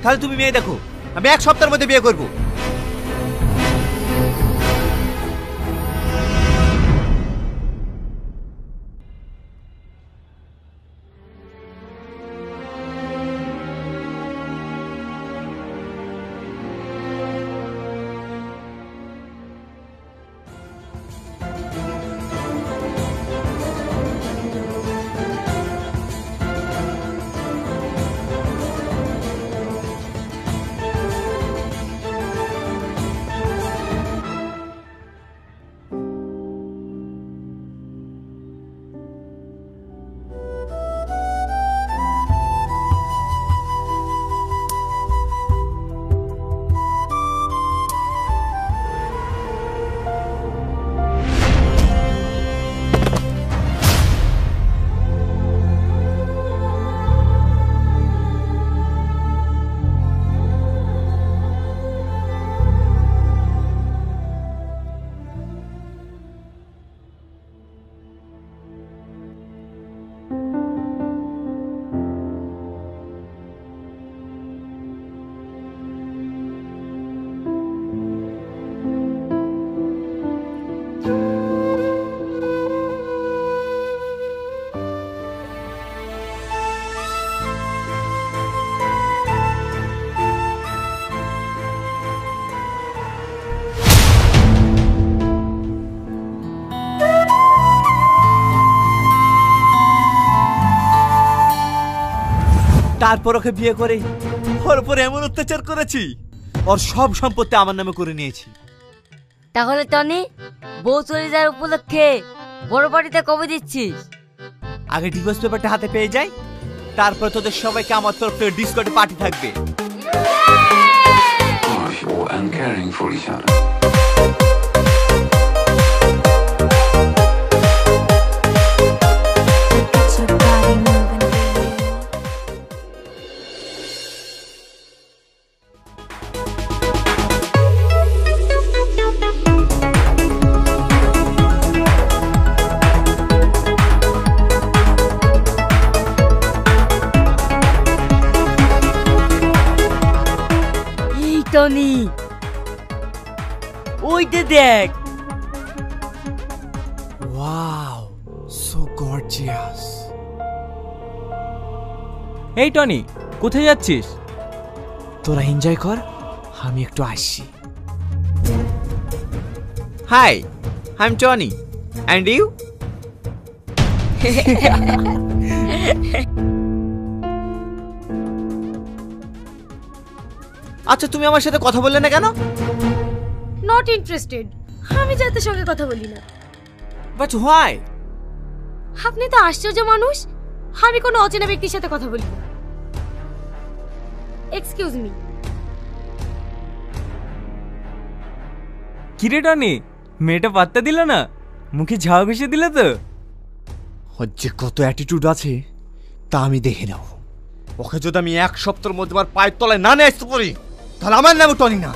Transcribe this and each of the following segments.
তাহলে তুমি মেয়ে দেখো, আমি 1 সপ্তাহের মধ্যে বিয়ে করবো। তারপর ওকে বিয়ে করে ওর উপর এমন অত্যাচার করেছি, ওর সব সম্পত্তি আমার নামে করে নিয়েছি। তাহলে টনি, বউ চলে যাওয়ার উপলক্ষে বড় পার্টিতে কবে দিচ্ছিস? আগে ডিভোর্স পেপারটা হাতে পেয়ে যাই, তারপর তোদের সবাইকে আমার তরফ থেকে ডিসকোতে পার্টি থাকবে। And caring for each other. Tony, ওইটা দেখ। Wow, so gorgeous. এই টনি, কোথায় যাচ্ছিস? তোরা এনজয় কর, আমি একটু আসছি। Hi, I am Tony, and you? আচ্ছা, তুমি আমার সাথে কথা বললে না কেন? নট ইন্টারেস্টেড, আমি যাদের সঙ্গে কথা বলি না। But why? আপনি তো আশ্চর্য মানুষ, আমি কোনো অচেনা ব্যক্তির সাথে কথা বলি না। Excuse me. কিরে টনি, মেয়েটা পাত্তা দিল না, মুখে ঝাউ ঘষে দিল তো। ওর যে কত অ্যাটিটিউড আছে তা আমি দেখে নেব। ওকে যদি আমি 1 সপ্তাহের মধ্যে আমার পায়ের তলায় না নিয়ে আসতে পারি, তাহলে আমার নাম টনি না।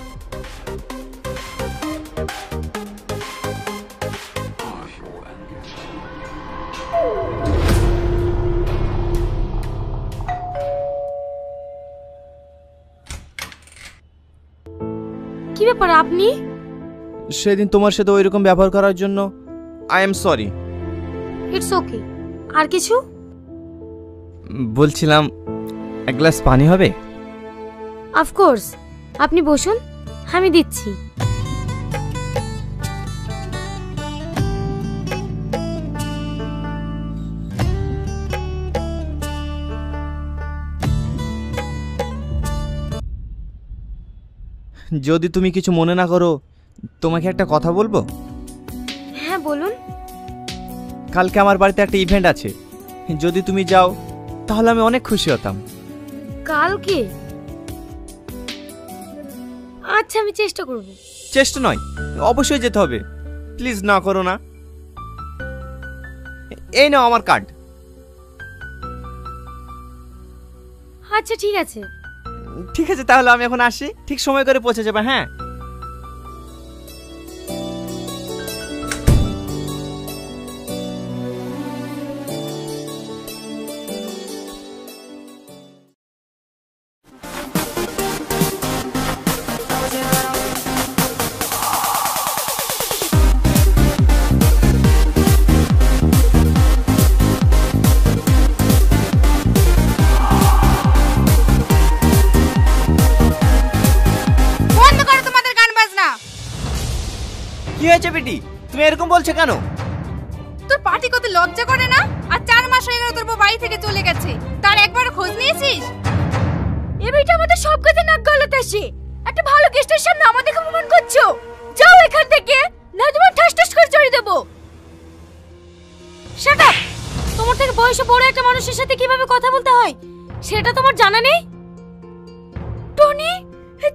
কি ব্যাপার আপনি? সেদিন তোমার সাথে ওইরকম ব্যবহার করার জন্য I am sorry. It's okay. আর কিছু? বলছিলাম, 1 গ্লাস পানি হবে? অফকোর্স, আপনি বসুন, আমি দিচ্ছি। যদি তুমি কিছু মনে না করো, তোমাকে একটা কথা বলবো? হ্যাঁ বলুন। কালকে আমার বাড়িতে একটা ইভেন্ট আছে, যদি তুমি যাও তাহলে আমি অনেক খুশি হতাম। কালকে? আচ্ছা, আমি চেষ্টা করব। চেষ্টা নয়, অবশ্যই যেতে হবে। প্লিজ না করো না। এই নাও আমার কার্ড। আচ্ছা ঠিক আছে। ঠিক আছে, তাহলে আমি এখন আসি, ঠিক সময় করে পৌঁছে যাবে। হ্যাঁ। হয়েছে বেটি, তুমি এরকম বলছো কেন? তোর পার্টি করতে লজ্জা করে না? আর 4 মাস হয়ে গেল তোর বউ বাড়ি থেকে চলে গেছে, তার একবার খোঁজ নিয়েছিস? এ বেটা আমাদের সব কাজে নাক গলাতে আসে। একটা ভালো গেস্টের সামনে আমাদেরকে অপমান করছো। যাও এখান থেকে, না তোমার ঠাস ঠাস করে চড়িয়ে দেবো। Shut up! তোমার থেকে বয়সে বড় একটা মানুষের সাথে কিভাবে কথা বলতে হয় সেটা তোমার জানা নেই? টনি,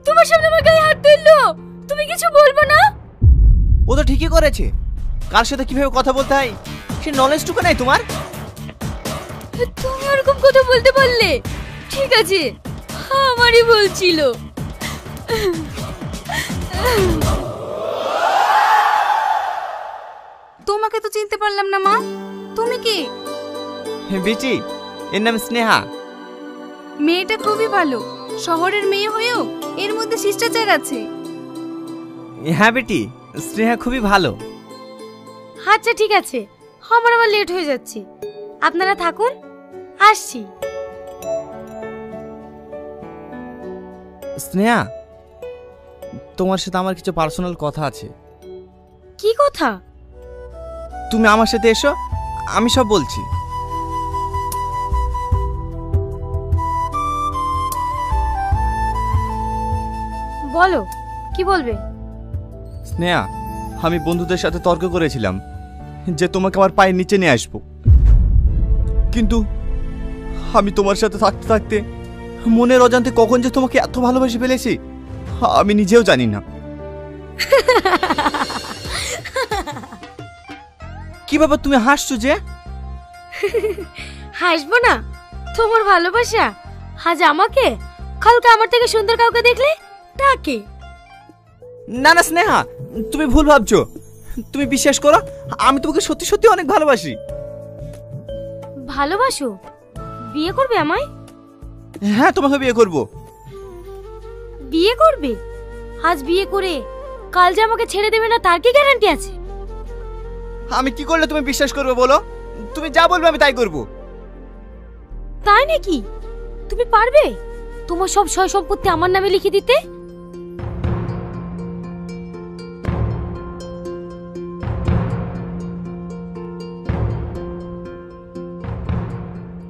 তোমার সামনে আমার গায়ে হাত দিলো, তুমি কিছু বলবো না? ও তো ঠিকই করেছে, কার সাথে কিভাবে কথা বলতে হয় সে নলেজটুকু নাই তোমার। তুমি ওরকম কথা বলতে পারলে? ঠিক আছে, আমারই ভুল ছিল। তোমাকে তো চিনতে পারলাম না মা, তুমি কি? বেটি, এর নাম স্নেহা। মেয়েটা খুবই ভালো, শহরের মেয়ে হয়েও এর মধ্যে শিষ্টাচার আছে। হ্যাঁ বেটি, স্নেহা খুবই ভালো। আচ্ছা ঠিক আছে, আমার আবার লেট হয়ে যাচ্ছে, আপনারা থাকুন, আসছি। স্নেহা, তোমার সাথে আমার কিছু পার্সোনাল কথা আছে। কি কথা? তুমি আমার সাথে এসো, আমি সব বলছি। বলো, কি বলবে? স্নেহা, আমি বন্ধুদের সাথে তর্ক করেছিলাম যে তোমাকে আমার পায়ের নিচে নিয়ে আসবো, কিন্তু আমি তোমার সাথে থাকতে থাকতে মনের অজান্তে কখন যে তোমাকে এত ভালোবেসে ফেলেছি আমি নিজেও জানি না। কি ব্যাপার, তুমি হাসছো যে? হাসবো না? তোমার ভালোবাসা আজ আমাকে, কালকে আমার থেকে সুন্দর কাউকে দেখলে তাকে। না না স্নেহা, তুমি ভুল ভাবছো। তুমি বিশ্বাস করো, আমি তোমাকে সত্যি সত্যি অনেক ভালোবাসি। ভালোবাসো? বিয়ে করবে আমায়? হ্যাঁ, তোমাকে বিয়ে করব। বিয়ে করবে? আজ বিয়ে করে কাল যে আমাকে ছেড়ে দেবে না তার কি গ্যারান্টি আছে? আমি কি করলে তুমি বিশ্বাস করবে বলো? তুমি যা বলবে আমি তাই করব। তাই নাকি? তুমি পারবে তোমার সব সয় সম্পত্তি আমার নামে লিখে দিতে?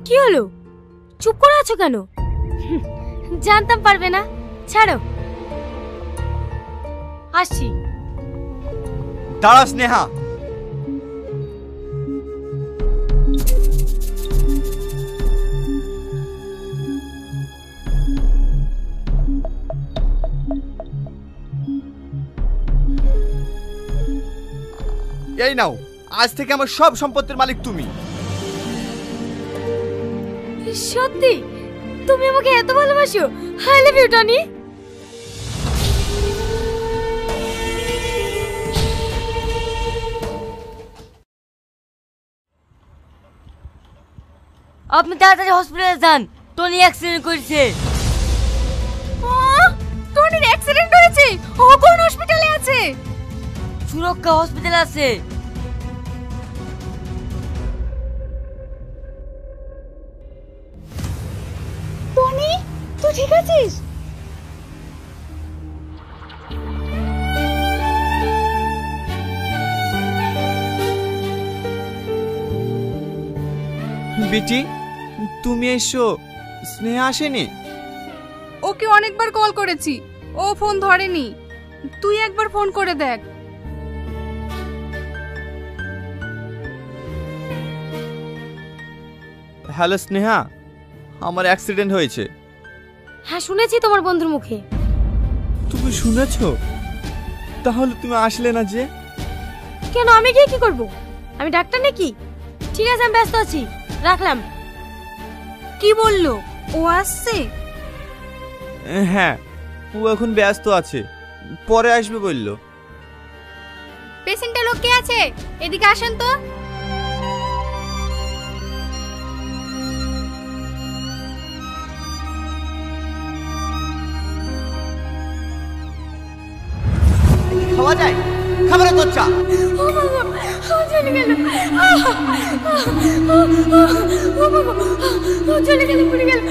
কি হলো, চুপ করে আছো কেন? জানতাম পারবে না, ছাড়ো, আসছি। দাঁড়া স্নেহা, এই নাও, আজ থেকে আমার সব সম্পত্তির মালিক তুমি। সত্যি তুমি আমাকে এত ভালোবাসো? I love you Tony. আপনি তাড়াতাড়ি হসপিটালে যান, টনি অ্যাক্সিডেন্ট করেছে। টনির অ্যাক্সিডেন্ট হয়েছে? ও কোন হসপিটালে আছে? সুরক্ষা হসপিটাল আছে। টনি, তুই ঠিক আছিস? বেটি, তুমি এসো, স্নেহা আসেনি? ওকে অনেকবার কল করেছি, ও ফোন ধরেনি। তুই একবার ফোন করে দেখ। হ্যালো স্নেহা, আমার অ্যাক্সিডেন্ট হয়েছে। হ্যাঁ শুনেছি তোমার বন্ধুর মুখে। তুমি শুনেছো? তাহলে তুমি আসলে না যে? কেন, আমি গিয়ে কি করব? আমি ডাক্তার নাকি? ঠিক আছে, আমি ব্যস্ত আছি, রাখলাম। কি বললো? ও আসছে? হ্যাঁ, ও এখন ব্যস্ত আছে, পরে আসবে বললো। পেশেন্টের লোক কে আছে? এদিকে আসেন তো। খাওয়া যায়? খাবারের দরজা। ও বাবা, ও চলে গেল, ও বাবা, ও চলে গেল, পড়ে গেল।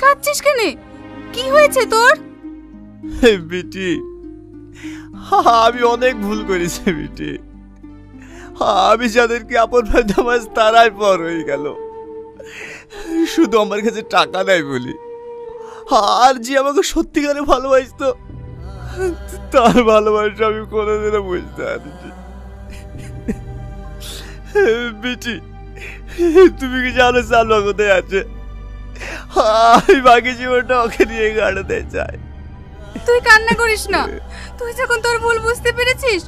কাঁদছিস কেন? কি হয়েছে তোর? বিটি, আমি অনেক ভুল করেছি বিটি। আমি যাদেরকে আপন ভাবতাম আজ তারাই পর হয়ে গেল, শুধু আমার কাছে টাকা নাই বলি। আর যে আমাকে সত্যিকারে ভালোবাসতো, তার ভালোবাসা আমি কোনোদিনও বুঝতে পারিনি। বিটি, তুমি কি জানো সালমা কোথায় আছে? আমি বাকি জীবনটা ওকে নিয়ে কাটাতে চাই। তুই কান্না করিস না। তুই যখন তোর ভুল বুঝতে পেরেছিস,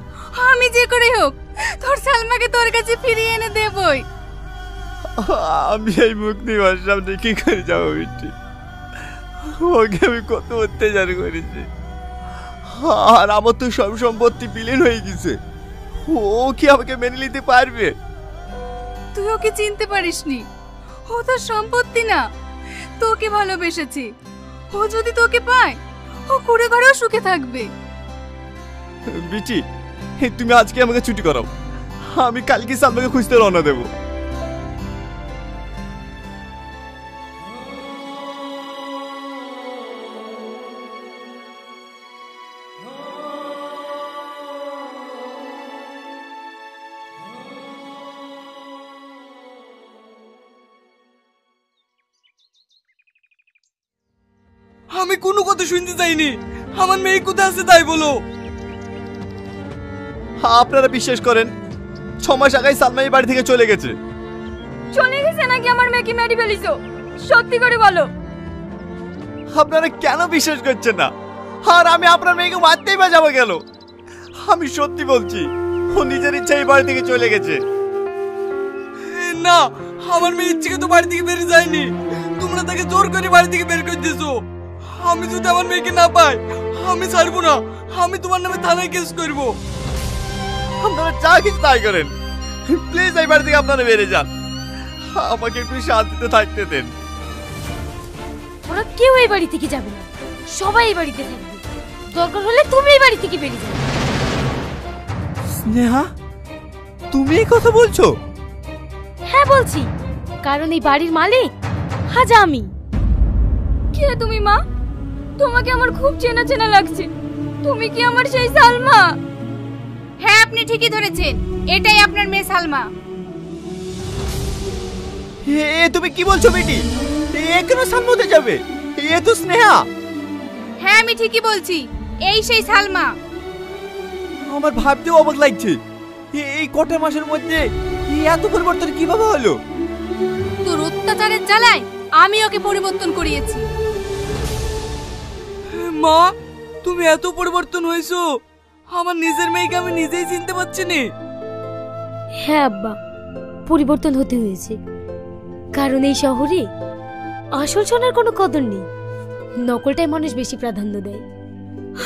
আমি যে করে হোক তোর সালমাকে তোর কাছে ফিরিয়ে এনে দেবই। আমি এই মুখ নিয়ে ওর সামনে কি করে যাবো বিটি? ওকে আমি কত অত্যাচার করেছি, আর আমার তো সব সম্পত্তি বিলীন হয়ে গেছে। ও কি আমাকে মেনে নিতে পারবে? তুই ওকে চিনতে পারিসনি। ও তোর সম্পত্তি না, তোকে ভালোবেসেছে। ও যদি তোকে পায়, ও কুড়ে ঘরেও সুখে থাকবে। বিটি, তুমি আজকে আমাকে ছুটি করাও, আমি কালকে সালমাকে খুঁজতে রওনা দেবো। আমি কোনো কথা শুনতে চাইনি। আমার মেয়ে কোথায় আছে তাই বলো। আপনারা বিশ্বাস করেন, 6 মাস আগে সালমা এই বাড়ি থেকে চলে গেছে। চলে গেছে নাকি আমার মেয়েকে মেরে ফেলিছো? সত্যি করে বলো। আপনারা কেন বিশ্বাস করছেন না? আর আমি আপনার মেয়েকে মারতেই বা যাবো গেল? আমি সত্যি বলছি, ও নিজের ইচ্ছায় এই বাড়ি থেকে চলে গেছে। না, আমার মেয়ে ইচ্ছে তো বাড়ি থেকে বেরিয়ে যায়নি। তোমরা তাকে জোর করে বাড়ি থেকে বের করে দিয়েছো। আমি যদি আমার মেয়েকে না পাই, আমি ছাড়বো না। আমি তোমার নামে থানায় কেস করবো। আপনারা যা কিছু তাই করেন, প্লিজ এই বাড়ি থেকে আপনারা বেরিয়ে যান। আমাকে একটু শান্তিতে থাকতে দেন। ওরা কেউ এই বাড়ি থেকে যাবে না, সবাই এই বাড়িতে থাকবে। দরকার হলে তুমি এই বাড়ি থেকে বেরিয়ে যাবে। স্নেহা, তুমি এই কথা বলছো? হ্যাঁ বলছি, কারণ এই বাড়ির মালিক আজ আমি। কে তুমি মা? তোমাকে আমার খুব চেনা চেনা লাগছে। তুমি কি আমার সেই সালমা? হ্যাঁ, আপনি ঠিকই ধরেছেন। এটাই আপনার মেয়ে সালমা। তুমি কি বলছো বেটি? এ কেন সামনে যাবে? এ তো স্নেহা। হ্যাঁ, আমি ঠিকই বলছি, এই সেই সালমা। আমার ভাবতেও অবাক লাগছে, এই কটা মাসের মধ্যে এত পরিবর্তন কিভাবে হলো? তোর অত্যাচারের জ্বালায় আমি ওকে পরিবর্তন করিয়েছি। মা, তুমি এত পরিবর্তন হয়েছো, আমার নিজের মেয়েকে আমি নিজেই চিনতে পারছি না। হ্যাঁ আব্বা, পরিবর্তন হতে হয়েছে, কারণ এই শহরে আসল সোনার কোনো কদর নেই। নকলটাই মানুষ বেশি প্রাধান্য দেয়।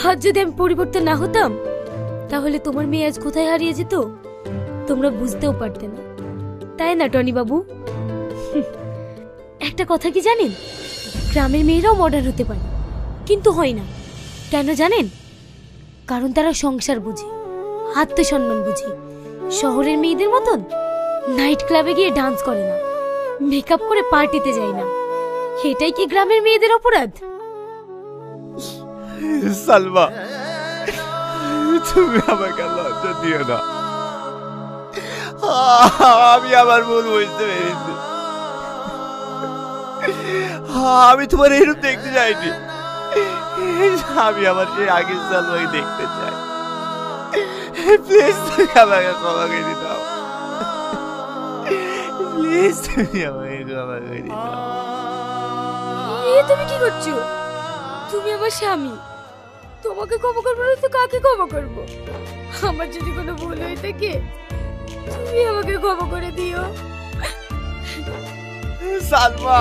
আজ যদি আমি পরিবর্তন না হতাম, তাহলে তোমার মেয়ে আজ কোথায় হারিয়ে যেত তোমরা বুঝতেও পারতে না, তাই না টনি বাবু? একটা কথা কি জানেন, গ্রামের মেয়েরাও মডার্ন হতে পারে, কিন্তু হয় না। কেন জানেন? কারণ তারা সংসার বুঝে, আত্মসম্মান বুঝে। শহরের মেয়েদের মতন নাইট ক্লাবে গিয়ে ডান্স করে না, মেকআপ করে পার্টিতে যায় না। এটাই কি গ্রামের মেয়েদের অপরাধ? সালমা, তুমি আমাকে লজ্জা দিও না। আমি আমার ভুল বুঝতে পেরেছি। আমি তোমার এরূপ দেখতে চাইনি। আমি আমার সেই আগের সালমাকে দেখতে চাই। প্লিজ তুমি আমাকে ক্ষমা করে দাও। প্লিজ তুমি আমাকে ক্ষমা করে দাও। তুমি কি করছো? তুমি আমার স্বামী, তোমাকে ক্ষমা করবো না তো কাকে ক্ষমা করবো? আমার যদি কোনো ভুল হয়ে থাকে, তুমি আমাকে ক্ষমা করে দিও। Salma,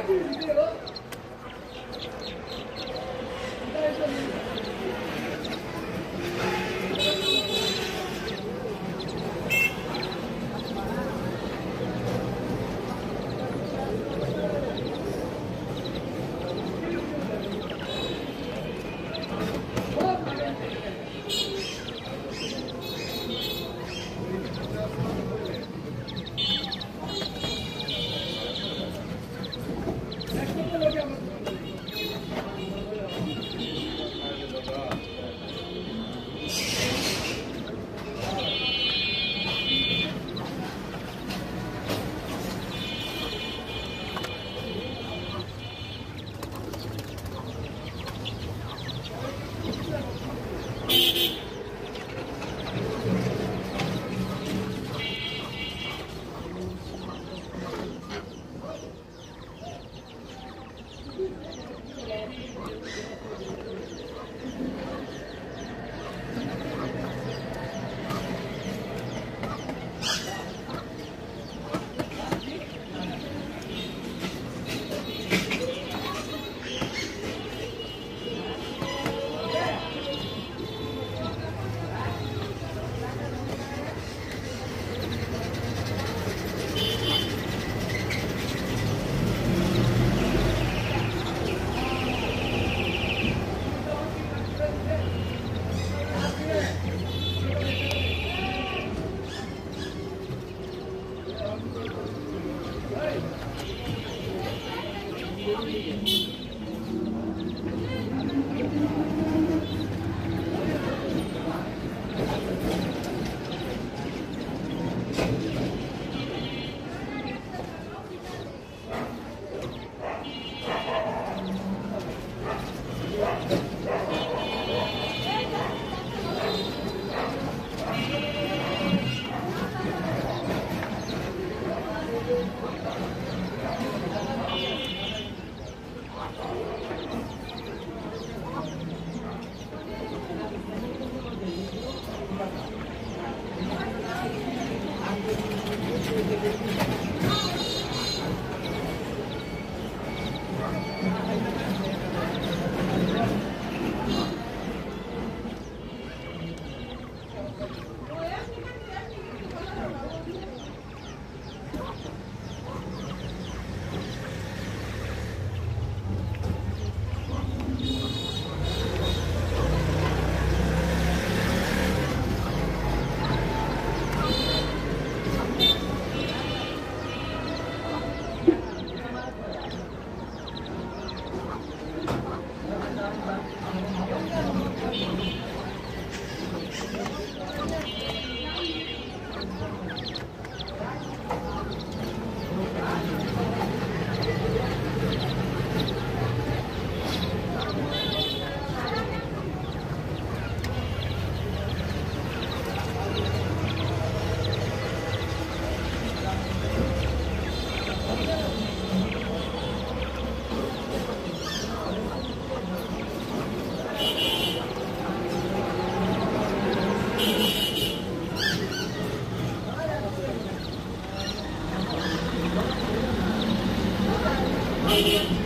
Thank you.